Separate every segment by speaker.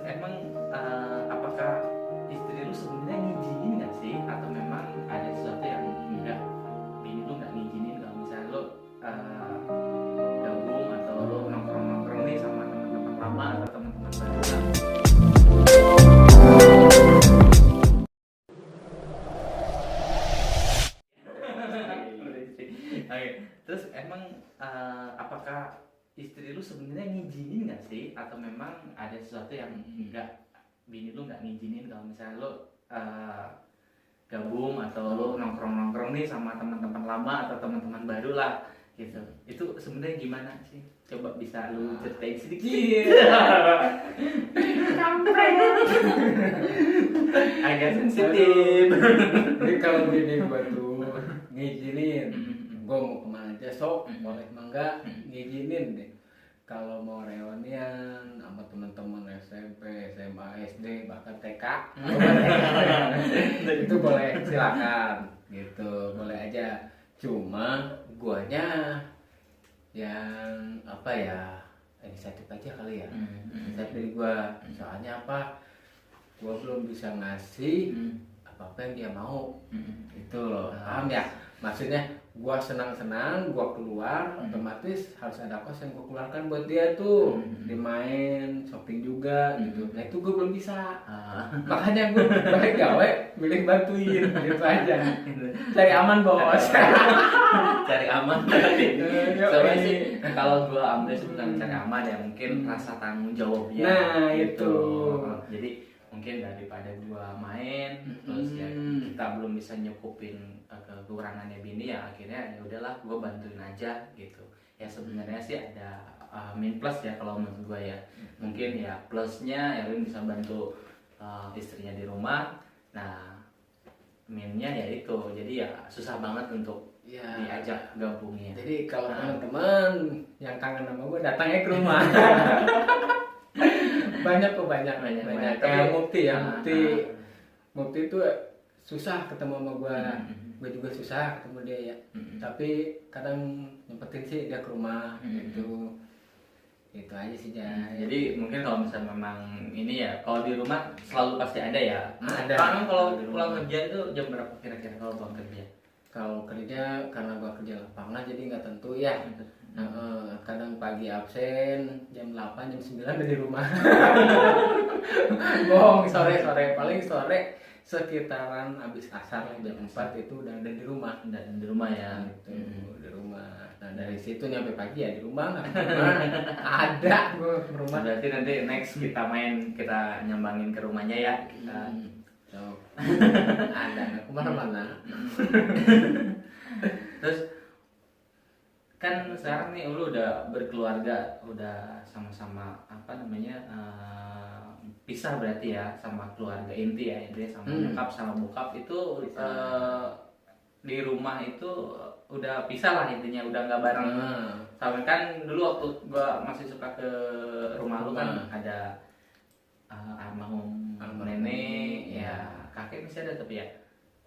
Speaker 1: emang apakah istri lu sebenarnya ngizinin nggak sih, atau memang ada sesuatu yang enggak, bini lu nggak ngizinin kalau misalnya lu gabung atau lu nongkrong nih sama teman-teman lama atau teman-teman baru lah? Oke, terus emang apakah istri lu sebenarnya ngizinin nggak sih, atau memang ada sesuatu yang enggak, bini lu nggak ngizinin kalau misalnya lu gabung atau lu nongkrong nih sama teman-teman lama atau teman-teman baru lah gitu? Itu sebenarnya gimana sih? Coba bisa lu ceritain sedikit.
Speaker 2: Kampret.
Speaker 1: Agak sensitif.
Speaker 2: Jadi kalau bini gua tuh ngizinin, gua mau kemana aja sok, boleh mangga ngizinin deh. Kalau mau reunian sama teman-teman SMP, SMA, SD, bahkan TK, itu boleh, silakan gitu, boleh aja. Cuma guanya yang apa ya, inisiatif aja kali ya, inisiatif dari gua. Soalnya apa, gua belum bisa ngasih apa yang dia mau, itu loh, paham ya? Maksudnya gua senang-senang, gua keluar, otomatis harus ada kos yang gua keluarkan buat dia tuh, dia main, shopping juga gitu. Nah itu gua belum bisa, makanya gua balik gawe, milih bantuin, gitu aja. Cari aman bos.
Speaker 1: Cari aman tadi. Soalnya sih kalau gua ambil sebutan cari aman ya, mungkin rasa tanggung jawabnya.
Speaker 2: Nah
Speaker 1: gitu.
Speaker 2: itu.
Speaker 1: Jadi mungkin daripada gua main terus ya kita belum bisa nyukupin kekurangannya bini, ya akhirnya ya udahlah gua bantuin aja gitu. Ya sebenarnya sih ada min plus ya kalau menurut gua ya. Mungkin ya plusnya ya lu bisa bantu istrinya di rumah. Nah minnya ya itu, jadi ya susah banget untuk
Speaker 2: Ya,
Speaker 1: diajak gabungnya.
Speaker 2: jadi kalau teman-teman yang kangen sama gue datang ya ke rumah. banyak.
Speaker 1: Banyak.
Speaker 2: Kayak Mukti ya, Mukti itu susah ketemu sama gue. Gue juga susah ketemu dia ya. Tapi kadang nyempetin sih dia ke rumah gitu. Itu aja sih
Speaker 1: Jadi mungkin kalau misalnya memang ini ya, kalau di rumah selalu pasti ada ya.
Speaker 2: Ada.
Speaker 1: Karena kalau pulang kerja itu jam berapa kira-kira kalau pulang kerja?
Speaker 2: Kalau kerja, karena gua kerja lapangan jadi nggak tentu ya. Kadang pagi absen jam 8, jam 9 udah di rumah. Bohong, sore paling sore sekitaran habis asar jam 4 itu udah ada di rumah.
Speaker 1: Dan di rumah ya.
Speaker 2: Gitu, di rumah. Nah dari situ nyampe pagi ya di rumah nggak pernah ada gua ke rumah.
Speaker 1: Berarti nanti next kita kita nyambangin ke rumahnya ya. Kita
Speaker 2: ada nggak kemana-mana.
Speaker 1: Terus kan sekarang nih lu udah berkeluarga, udah sama-sama apa namanya pisah berarti ya sama keluarga inti ya, intinya sama nyokap sama bokap itu di rumah itu udah pisah lah intinya, udah nggak bareng. Sama kan dulu waktu gua masih suka ke rumah lu kan ada almarhum nenek ya, kakek masih ada tapi ya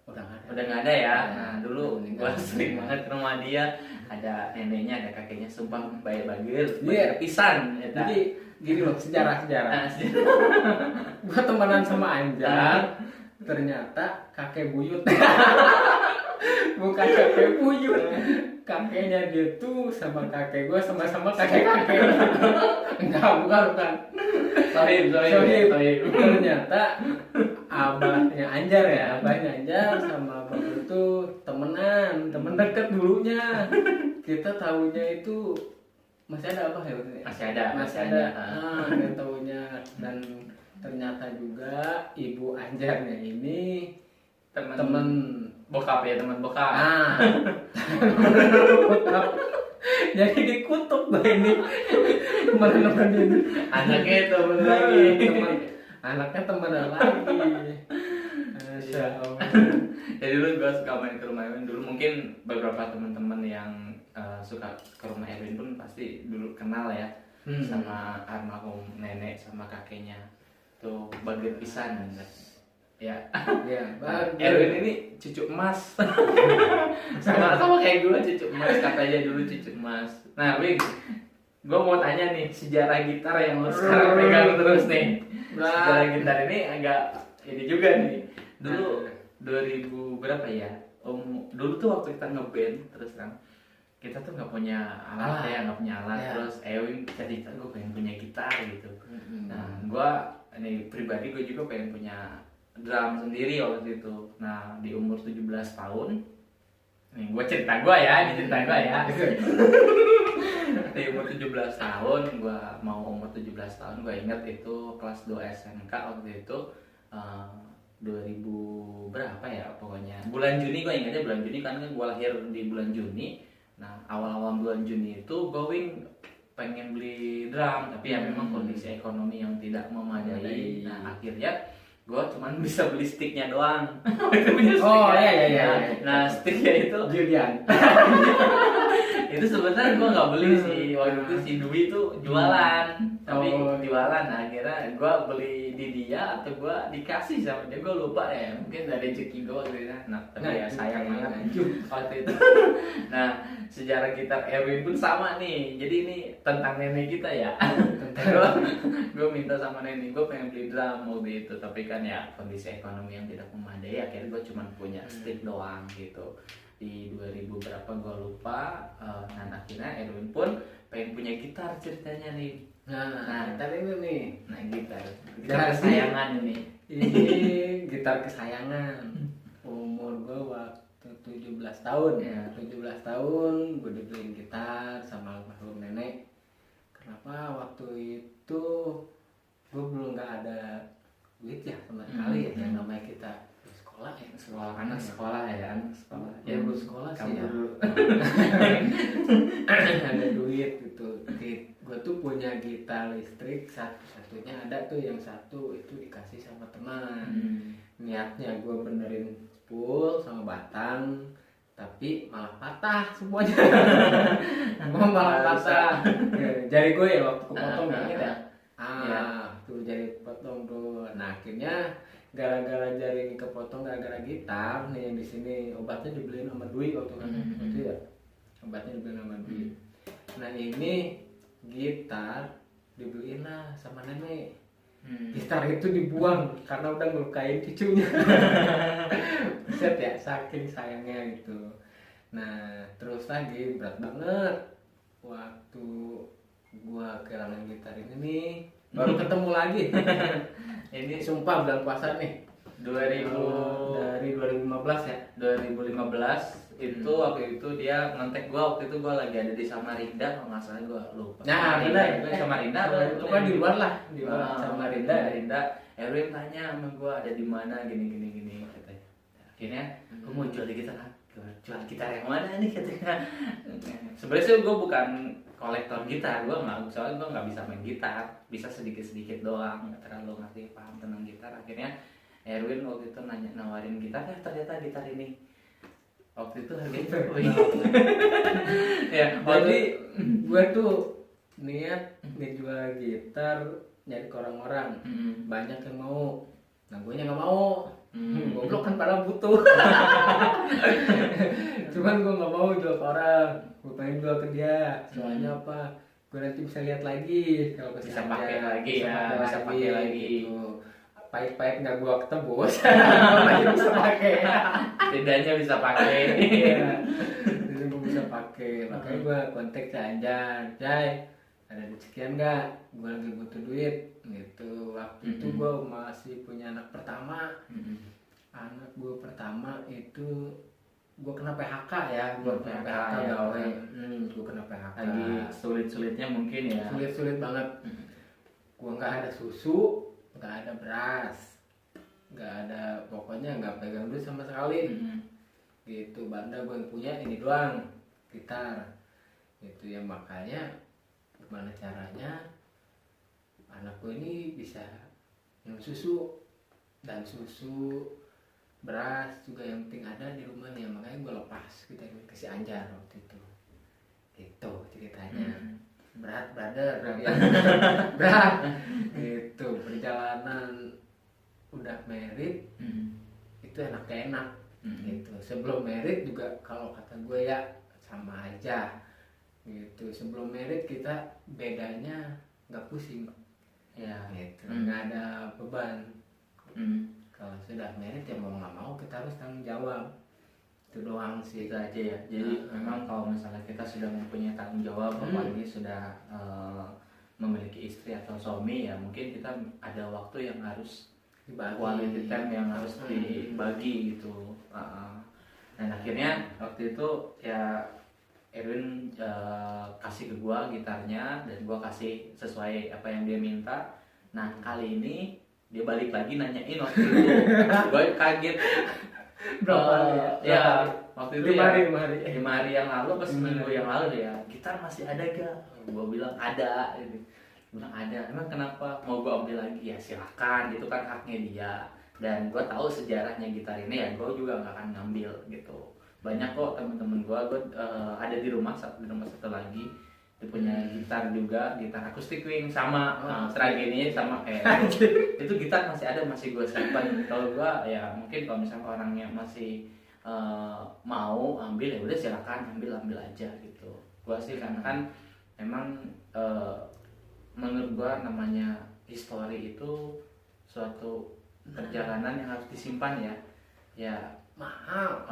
Speaker 1: udah nggak ada ya. Nah dulu gua sering banget ke rumah dia, ada neneknya ada kakeknya, sumpah baik bagir pisan ya.
Speaker 2: Jadi gini loh, sejarah gua temenan sama Anjar, ternyata kakek buyut. Bukan kakek buyut, kakeknya dia tuh sama kakek gua sama-sama kakek. Enggak, bukan. Sohib. Ternyata abahnya Anjar sama bapak itu temen deket dulunya. Kita tahunya itu masih ada abah ya? Masih ada. Dan tahunya, dan ternyata juga ibu Anjarnya ini temen
Speaker 1: bokap ya, teman bokap.
Speaker 2: Bokap. Jadi dikutuk gue ini teman-teman ini.
Speaker 1: Anaknya temen lagi.
Speaker 2: Anaknya temenan lagi. Masya Allah.
Speaker 1: Jadi dulu gue suka main ke rumah Erwin. Dulu mungkin beberapa teman-teman yang suka ke rumah Erwin pun pasti dulu kenal ya sama almarhum nenek sama kakeknya. Tuh bagian pisan ya. Erwin ini cucu emas. sama kayak gue cucu emas, katanya dulu cucu emas. Nah Wing, gue mau tanya nih sejarah gitar yang lo sekarang pegang terus nih. sejarah gitar ini agak ini juga nih. Dulu 2000 berapa ya? Dulu tuh waktu kita ngeband terus kan kita tuh nggak punya alat ya, nggak punya alat. Terus Ewing cerita gue pengen punya gitar gitu. Nah gue ini pribadi gue juga pengen punya drum sendiri waktu itu. Nah di umur 17 tahun, nih gue cerita gue ya, ini cerita gue ya. Di umur 17 tahun, gue mau umur 17 tahun, gue inget itu kelas 2 SMK waktu itu 2000 berapa ya pokoknya. Bulan Juni gue ingatnya bulan Juni kan gue lahir di bulan Juni. Nah awal-awal bulan Juni itu gue pengen beli drum tapi ya memang kondisi ekonomi yang tidak memadai. Nah akhirnya gue cuman bisa beli sticknya doang.
Speaker 2: Iya.
Speaker 1: Nah sticknya itu
Speaker 2: Julian.
Speaker 1: itu sebenarnya gue nggak beli sih, waktu itu si Dwi tuh jualan tapi jualan. Nah, akhirnya gue beli di dia atau gue dikasih sama dia, gue lupa ya, mungkin dari rezeki gue gitu ya. Nah tapi ya sayang banget waktu itu. Nah sejarah gitar Erwin pun sama nih, jadi ini tentang nenek kita ya. Gue minta sama nenek gue pengen beli drum waktu itu, tapi kan ya kondisi ekonomi yang tidak memadai, akhirnya gue cuma punya stick doang gitu. Di 2000 berapa gue lupa. Dan akhirnya Erwin pun pengen punya gitar ceritanya nih.
Speaker 2: Nah gitar ini nih.
Speaker 1: Nah gitar kesayangan ini
Speaker 2: gitar kesayangan. Umur gue waktu 17 tahun ya. 17 tahun gue dibeliin gitar sama almarhum nenek. Kenapa waktu itu gue belum nggak ada duit ya sama sekali ya, yang namanya kita sekolah
Speaker 1: anak sekolah ya
Speaker 2: belum sekolah sih ya. Ada duit gitu. Gue tuh punya gitar listrik satu-satunya, ada tuh yang satu itu dikasih sama teman. Niatnya gue benerin spool sama batang, tapi malah patah semuanya. Gue malah patah. Jari gue ya waktu kepotong gitu ya. Tuh jari potong tuh. Nah akhirnya gara-gara jari kepotong gara-gara gitar nih yang di sini, obatnya dibeliin sama Dwi waktu itu ya. Obatnya dibeliin sama Dwi. Nah ini gitar dibeliin lah sama nenek. Gitar itu dibuang karena udah ngelukain cucunya. Buset ya, saking sayangnya gitu. Nah terus lagi berat banget waktu gua kehilangan gitar ini nih, baru ketemu lagi. Ini sumpah bulan puasa nih
Speaker 1: 2000
Speaker 2: dari 2015 ya.
Speaker 1: 2015 itu waktu itu dia ngontek gua, waktu itu gua lagi ada di Samarinda kalau nggak salah, gua lupa.
Speaker 2: Nah benar,
Speaker 1: Samarinda
Speaker 2: itu kan di luar lah, di luar Samarinda.
Speaker 1: Erwin tanya sama gua ada di mana gini katanya. Akhirnya gua mau jual gitar, jual gitar yang mana nih katanya. Sebenarnya sih gua bukan kolektor gitar, soalnya gue nggak bisa main gitar, bisa sedikit doang, nggak terlalu ngerti paham tentang gitar. Akhirnya Erwin waktu itu nawarin gitar, ternyata gitar ini waktu itu harganya berapa ya? Jadi
Speaker 2: gue tuh niat ngejual gitar nyari ke orang-orang, banyak yang mau, nah gue nya nggak mau. Goblok kan pada butuh. Cuman gue nggak mau jual ke orang, gue pengen jual ke dia. Soalnya apa? Gue nanti bisa lihat lagi kalau
Speaker 1: bisa pakai lagi ya, bisa pakai lagi.
Speaker 2: Gitu. Pahit-pahit nggak gue ketebus, masih bisa pakai.
Speaker 1: Tidaknya bisa pakai.
Speaker 2: Jadi gue bisa pakai. Makanya gue kontak Jai, ada duit sekian nggak? Gue lagi butuh duit gitu. Waktu itu gue masih punya anak pertama. Anak gue pertama itu gue kena PHK ya. Gue kena PHK gawe. Gue kena PHK.
Speaker 1: Lagi sulit-sulitnya mungkin ya.
Speaker 2: Sulit banget. Gue nggak ada susu, nggak ada beras, nggak ada, pokoknya nggak pegang duit sama sekali. Gitu. Banda gue yang punya ini doang, gitar. Gitu ya, makanya gimana caranya anak gue ini bisa minum susu, dan susu beras juga yang penting ada di rumahnya. Makanya gue lepas kita ke si Anjar waktu itu. Gitu ceritanya. Berat brother. Berat. Gitu. Perjalanan udah married itu enak-enak. Gitu. Sebelum married juga kalau kata gue ya sama aja. Gitu. Sebelum married kita bedanya nggak pusing.
Speaker 1: Ya.
Speaker 2: gitu, nggak ada beban.
Speaker 1: Hmm.
Speaker 2: Kalau sudah merit ya mau nggak mau kita harus tanggung jawab, itu doang sih.
Speaker 1: Itu aja ya. Jadi memang kalau misalnya kita sudah mempunyai tanggung jawab, apalagi sudah memiliki istri atau suami, ya mungkin kita ada waktu yang harus
Speaker 2: Dibagi.
Speaker 1: quality time yang harus dibagi gitu. Dan akhirnya waktu itu ya Erwin kasih ke gua gitarnya dan gua kasih sesuai apa yang dia minta. Nah kali ini dia balik lagi nanyain waktu itu. Gua kaget.
Speaker 2: Berapa hari
Speaker 1: ya waktu itu
Speaker 2: 5
Speaker 1: 5 hari yang lalu pas seminggu yang lalu ya, gitar masih ada gak? Gua bilang ada gitu. Bilang ada, emang kenapa? Mau gua ambil lagi? Ya silakan, itu kan haknya dia. Dan gua tahu sejarahnya gitar ini ya, gua juga nggak akan ngambil gitu. Banyak kok temen-temen gua ada di rumah satu lagi, dia punya gitar juga, gitar akustik wing sama Stradiini sama kayak itu gitar masih ada, masih gua simpan. Kalau gua ya mungkin kalau misalnya orangnya masih mau ambil ya udah silakan ambil aja gitu. Gua sih karena kan emang menurut gua namanya history itu suatu perjalanan yang harus disimpan ya mahal.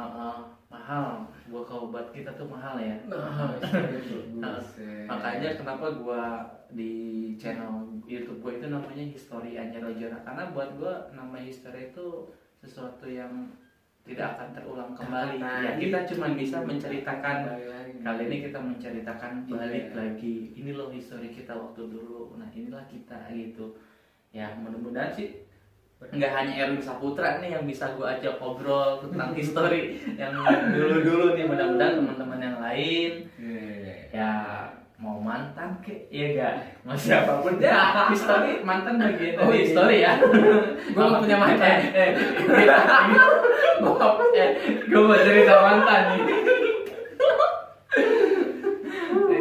Speaker 1: Gua kalau buat kita tuh mahal ya. Makanya kenapa gua di channel YouTube gua itu namanya History Anjar Ojora, karena buat gua nama history itu sesuatu yang tidak akan terulang kembali. Ya kita cuma bisa menceritakan. Kali ini kita menceritakan balik lagi. Ini loh history kita waktu dulu. Nah inilah kita gitu. Ya mudah-mudahan sih nggak hanya Erwin Saputra nih yang bisa gue ajak ngobrol tentang history yang dulu-dulu nih. Mudah-mudahan teman-teman yang lain ya mau mantan kek, iya gak? Mau siapapun ya, history mantan bagian dari history ya.
Speaker 2: Gue gak punya mantan.
Speaker 1: Gue mau cerita mantan nih.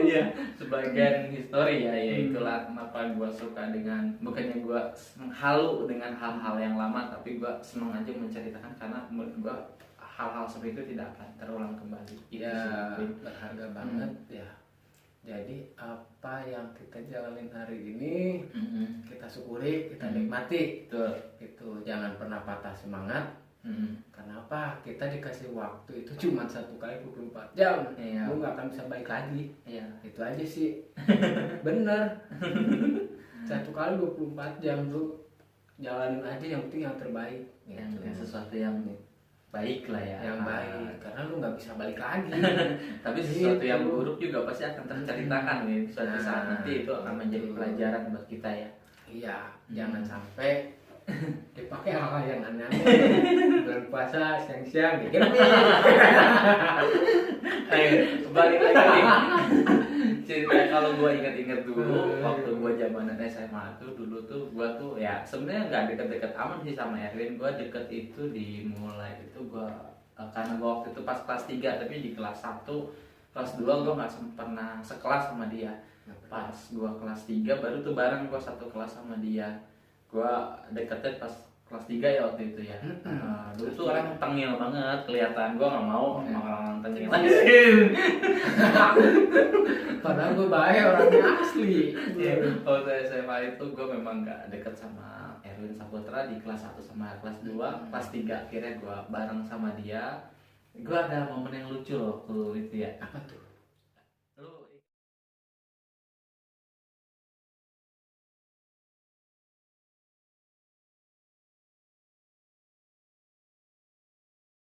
Speaker 1: Iya, sebagian history ya itulah kenapa gue suka dengan, bukannya gue halu dengan hal-hal yang lama, tapi gue senang aja menceritakan karena menurut gue hal-hal seperti itu tidak akan terulang kembali.
Speaker 2: Ya berharga banget ya. Jadi apa yang kita jalanin hari ini kita syukuri, kita nikmati.
Speaker 1: Betul.
Speaker 2: Itu jangan pernah patah semangat. Karena apa? Kita dikasih waktu itu cuma 1 kali 24 jam.
Speaker 1: Iya.
Speaker 2: Lu gak akan bisa balik lagi.
Speaker 1: Iya.
Speaker 2: Itu aja sih. Bener. 1 kali 24 jam lu jalanin aja, yang penting yang terbaik.
Speaker 1: Yang sesuatu yang baik lah ya.
Speaker 2: Yang baik. Karena lu gak bisa balik lagi.
Speaker 1: Tapi sesuatu yang buruk juga pasti akan terceritakan nih suatu saat nanti, itu akan menjadi pelajaran buat kita ya.
Speaker 2: Iya. Jangan sampai dipakai hal-hal yang aneh-aneh. Bulan puasa siang-siang gitu.
Speaker 1: Balik lagi cerita. Kalau gue ingat-ingat dulu waktu gue zaman SMA tuh, dulu tuh gue tuh ya sebenarnya nggak deket-deket aman sih sama Erwin. Gue deket itu dimulai itu gue karena gue waktu itu pas kelas 3, tapi di kelas 1 kelas 2 gue nggak pernah sekelas sama dia. Pas gue kelas 3 baru tuh bareng gue satu kelas sama dia. Gue deketnya pas kelas 3 ya waktu itu ya. Dulu tuh orang tengil banget kelihatan. Gue nggak mau orang tengil asin.
Speaker 2: Padahal gue baik, orangnya asli.
Speaker 1: Waktu SMA itu gue memang nggak deket sama Erwin Saputra di kelas 1 sama kelas 2. Kelas 3 akhirnya gue bareng sama dia. Gue ada momen yang lucu loh waktu itu ya.
Speaker 2: Apa tuh?